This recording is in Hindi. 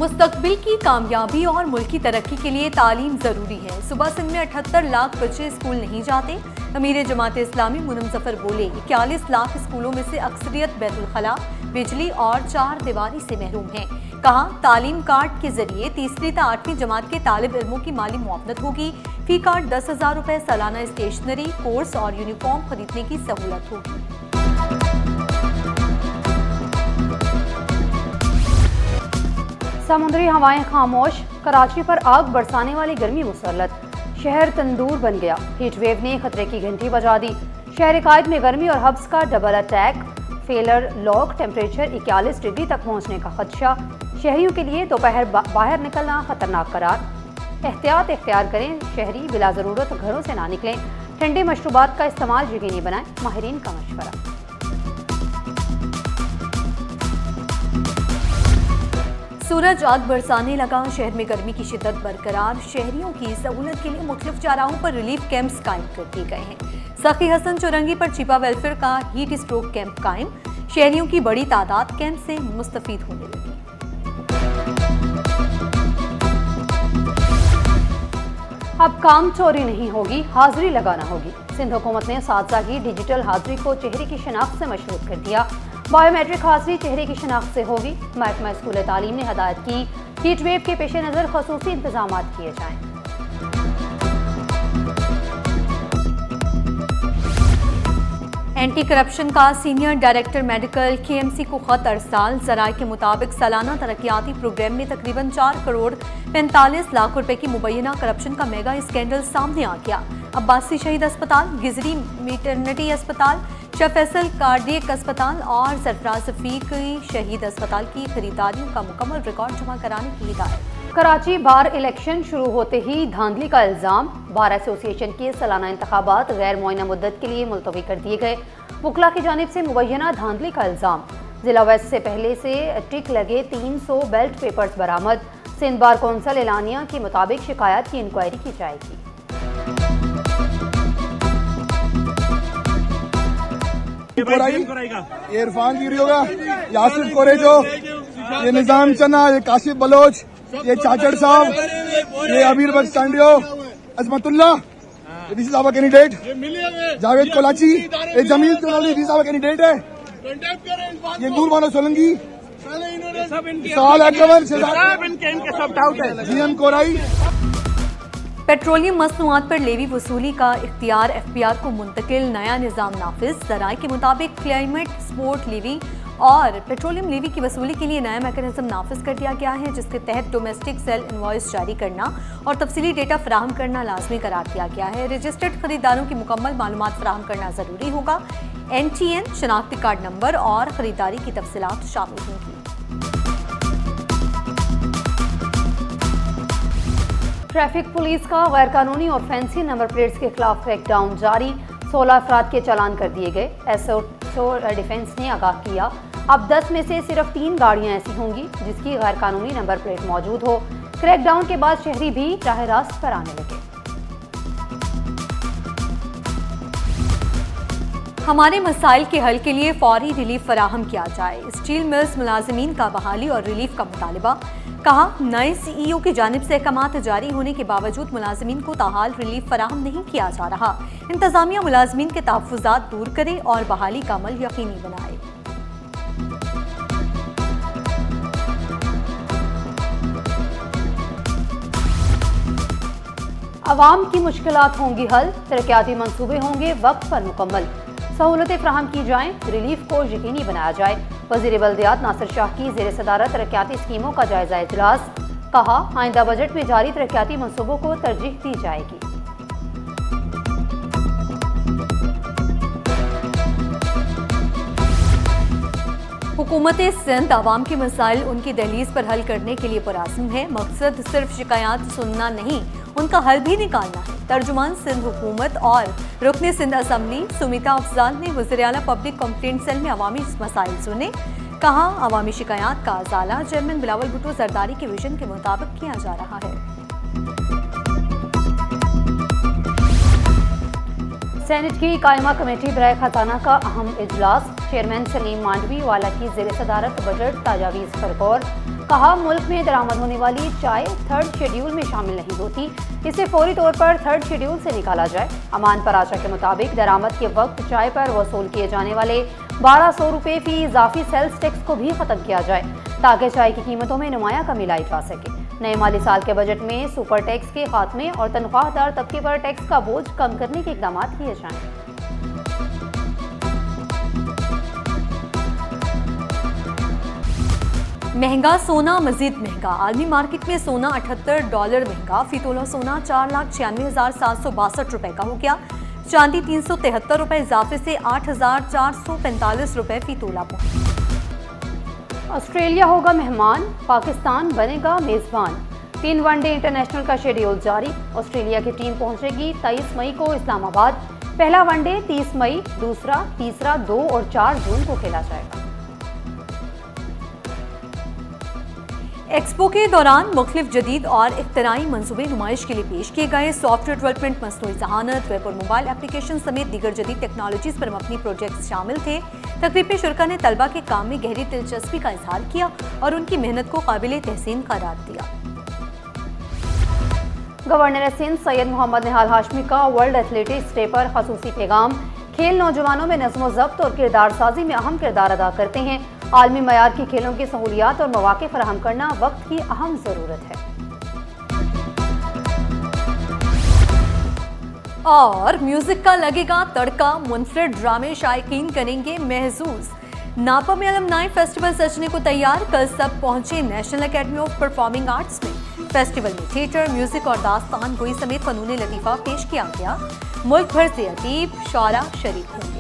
मुस्तकबिल की कामयाबी और मुल्क की तरक्की के लिए तालीम जरूरी है। सुबह सिंध में 78 लाख बच्चे स्कूल नहीं जाते। अमीर जमात इस्लामी मुनम जफर बोले, 41 लाख स्कूलों में से अक्सरियत बैतुल खला, बिजली और चार दीवारी से महरूम है। कहा, तालीम कार्ड के जरिए तीसरी से 8वीं जमात के तालिब इल्मों की माली मुआवनत होगी। फी कार्ड 10,000 रुपए सालाना स्टेशनरी, कोर्स और यूनिफॉर्म खरीदने की सहूलत होगी। समुद्री हवाएं खामोश, कराची पर आग बरसाने वाली गर्मी मुसल्लत, शहर तंदूर बन गया। हीट वेव ने खतरे की घंटी बजा दी। शहर कायद में गर्मी और हब्स का double attack, failure lock, temperature 41 degree तक पहुंचने का खदशा। शहरियों के लिए दोपहर बाहर निकलना खतरनाक करार। एहतियात इख्तियार करें, शहरी बिला ज़रूरत घरों से ना निकलें। ठंडे मशरूबात का इस्तेमाल यकीनी बनाएं, माहिरीन का मशवरा। सूरज आग बरसाने लगा, शहर में गर्मी की शिद्दत बरकरार। शहरियों की सहूलत के लिए मुख्तलिफ चौराहों पर रिलीफ कैंप्स कायम कर दिए गए हैं। सखी हसन चौरंगी पर छिपा वेलफेयर का हीट स्ट्रोक कैंप कायम। शहरियों की बड़ी तादाद कैंप से मुस्तफीद होने लगी। अब काम चोरी नहीं होगी, हाजिरी लगाना होगी। सिंध हुकूमत ने सादसा की डिजिटल हाजिरी को चेहरे की शनाख्त से मशरूत कर दिया। बायोमेट्रिक हाजिरी चेहरे की शनाख्त से होगी। महकमा स्कूल तालीम ने हदायत की, हीट वेव के पेश नज़र खसूसी इंतजाम किए जाएं। एंटी करप्शन का सीनियर डायरेक्टर मेडिकल KMC को खत अरसाल। ज़राए के मुताबिक सालाना तरक्याती प्रोग्राम में तकरीबन 4 करोड़ 45 लाख रुपए की मुबैना करप्शन का मेगा स्कैंडल सामने आ गया। अब्बासी शहीद अस्पताल, गिजरी मैटरनिटी अस्पताल, शाह फैसल कार्डियक अस्पताल और सरफराज रफीकी शहीद अस्पताल की खरीदारियों का मुकम्मल रिकॉर्ड जमा कराने की हिदायत। कराची बार इलेक्शन शुरू होते ही धांधली का इल्जाम। बार एसोसिएशन के सालाना इंतखाबात गैर मुअय्यना मुद्दत के लिए मुलतवी कर दिए गए। वकला की जानिब से मुबैना धांधली का इल्जाम। जिला वेस्ट से पहले से टिक लगे 300 बैलेट पेपर्स बरामद। सिंध बार कौंसिल एलानिया के मुताबिक शिकायत की इंक्वायरी की जाएगी। ये इरफान गिरी होगा, यासिफ कोरेजो, ये निजाम चन्ना, ये काशिफ बलोच, ये चाचड़ साहब, ये अमीर बख्श कांडियो, अजमतुल्ला, डीसी साहब कैंडिडेट, जावेद कोलाची, ये जमील चौधरी डीसी साहब कैंडिडेट है, ये नूर मानो सोलंकी, साल अकबर, जीएम कोराई। पेट्रोलियम मसनूआत पर लेवी वसूली का इख्तियार FBR को मुंतकिल, नया निज़ाम नाफिज। ज़राए के मुताबिक क्लाइमेट स्पोर्ट लेवी और पेट्रोलियम लेवी की वसूली के लिए नया मैकेनिज्म नाफिज कर दिया गया है, जिसके तहत डोमेस्टिक सेल इनवॉइस जारी करना और तफसीली डेटा फराहम करना लाजमी करार दिया गया है। रजिस्टर्ड खरीदारों की मुकम्मल मालूमात फराहम करना ज़रूरी होगा। NTN, शनाख्ती कार्ड नंबर और खरीदारी की तफसीलात शामिल होंगी। ट्रैफिक पुलिस का गैर कानूनी और फैंसी नंबर प्लेट्स के खिलाफ क्रैकडाउन जारी। 16 अफराद के चालान कर दिए गए। SO डिफेंस ने आगाह किया, अब 10 में से सिर्फ 3 गाड़ियां ऐसी होंगी जिसकी गैर कानूनी नंबर प्लेट मौजूद हो। क्रैकडाउन के बाद शहरी भी राह रास्त पर आने लगे। हमारे मसाइल के हल के लिए फौरी रिलीफ फराहम किया जाए। स्टील मिल्स मुलाजमीन का बहाली और रिलीफ का मुतालबा। कहा, नए CEO की जानिब से अहकामात जारी होने के बावजूद मुलाजमीन को ताहाल रिलीफ फराहम नहीं किया जा रहा। इंतजामिया मुलाजमीन के तहफ़्फ़ुज़ात दूर करे और बहाली का अमल यकीनी बनाए। अवाम की मुश्किलात होंगी हल, तरक्याती मंसूबे होंगे वक्त पर मुकम्मल। सहूलतें फराहम की जाएं, रिलीफ को यकीनी बनाया जाए। वज़ीर बल्दियात नासिर शाह की ज़ेर सदारत तरक्याती स्कीमों का जायजा इजलास। कहा, आइंदा बजट में जारी तरक्याती मंसूबों को तरजीह दी जाएगी। हुकूमत सिंध अवाम के मसाइल उनकी दहलीज पर हल करने के लिए पुरआज़्म है। मकसद सिर्फ शिकायत सुनना नहीं, उनका हल भी निकालना है। तर्जुमान सिंध हुकूमत और रुकने सिंध असम्बली सुमिता अफजाल ने वज़ीर आला पब्लिक कंप्लेंट सेल में अवामी मसाइल सुने। कहा, अवामी शिकायत का अजाला चेयरमैन बिलावल भुट्टो जरदारी के विजन के मुताबिक किया जा रहा है। सेनेट की कायमा कमेटी बराए खजाना का अहम इजलास। चेयरमैन सलीम मांडवी वाला की ज़ेर सदारत बजट तजावीज़ पर गौर। कहा मुल्क में दरामद होने वाली चाय थर्ड शेड्यूल में शामिल नहीं होती, इसे फौरी तौर पर थर्ड शेड्यूल से निकाला जाए। अमान पराचा के मुताबिक दरामद के वक्त चाय पर वसूल किए जाने वाले 1200 रुपये फी इजाफी सेल्स टैक्स को भी खत्म किया जाए ताकि चाय की कीमतों में नुमाया कमी लाई जा सके। नए माली साल के बजट में सुपर टैक्स के खात्मे और तनख्वाहदार तबके पर टैक्स का बोझ कम करने के इकदाम किए जाएं। महंगा सोना मजीद महंगा। आलमी मार्केट में सोना $78 महंगा। फी तोला सोना 4,96,762 रुपए का हो गया। चांदी 373 रुपए इजाफे से 8,445 रुपए फी तोला पहुंची। ऑस्ट्रेलिया होगा मेहमान, पाकिस्तान बनेगा मेजबान। 3 वनडे इंटरनेशनल का शेड्यूल जारी। ऑस्ट्रेलिया की टीम पहुंचेगी 23 मई को इस्लामाबाद। पहला वनडे 30 मई, दूसरा, तीसरा 2 और 4 जून को खेला जाएगा। एक्सपो के दौरान मुख्तलिफ जदीद और इख्तराई मंसूबे नुमाइश के लिए पेश किए गए। सॉफ्टवेयर डेवलपमेंट, मसनूई ज़हानत, वेब और मोबाइल एप्लीकेशन समेत दीगर जदीद टेक्नोलॉजीज़ पर मबनी प्रोजेक्ट शामिल थे। तकरीब में शुरका ने तलबा के काम में गहरी दिलचस्पी का इजहार किया और उनकी मेहनत को काबिल तहसीन करार दिया। गवर्नर सिंध सैयद मोहम्मद निहाल हाशमी का वर्ल्ड एथलेटिक्स डे पर खसूसी पैगाम। खेल नौजवानों में नज़्म ज़ब्त और किरदार साजी में अहम किरदार अदा करते हैं। आलमी मयार की खेलों की सहूलियात और मौके फराहम करना वक्त की अहम ज़रूरत है। और म्यूजिक का लगेगा तड़का। मुनफरिद ड्रामे शायकीन करेंगे महसूस। नापा में अलमनाई फेस्टिवल सजने को तैयार। कल सब पहुंचे national academy of performing arts में। फेस्टिवल में थिएटर, म्यूजिक और दास्तान गोई समेत फनून लतीफ़ा पेश किया गया। मुल्क भर से अदीब, शारा शरीक होंगे।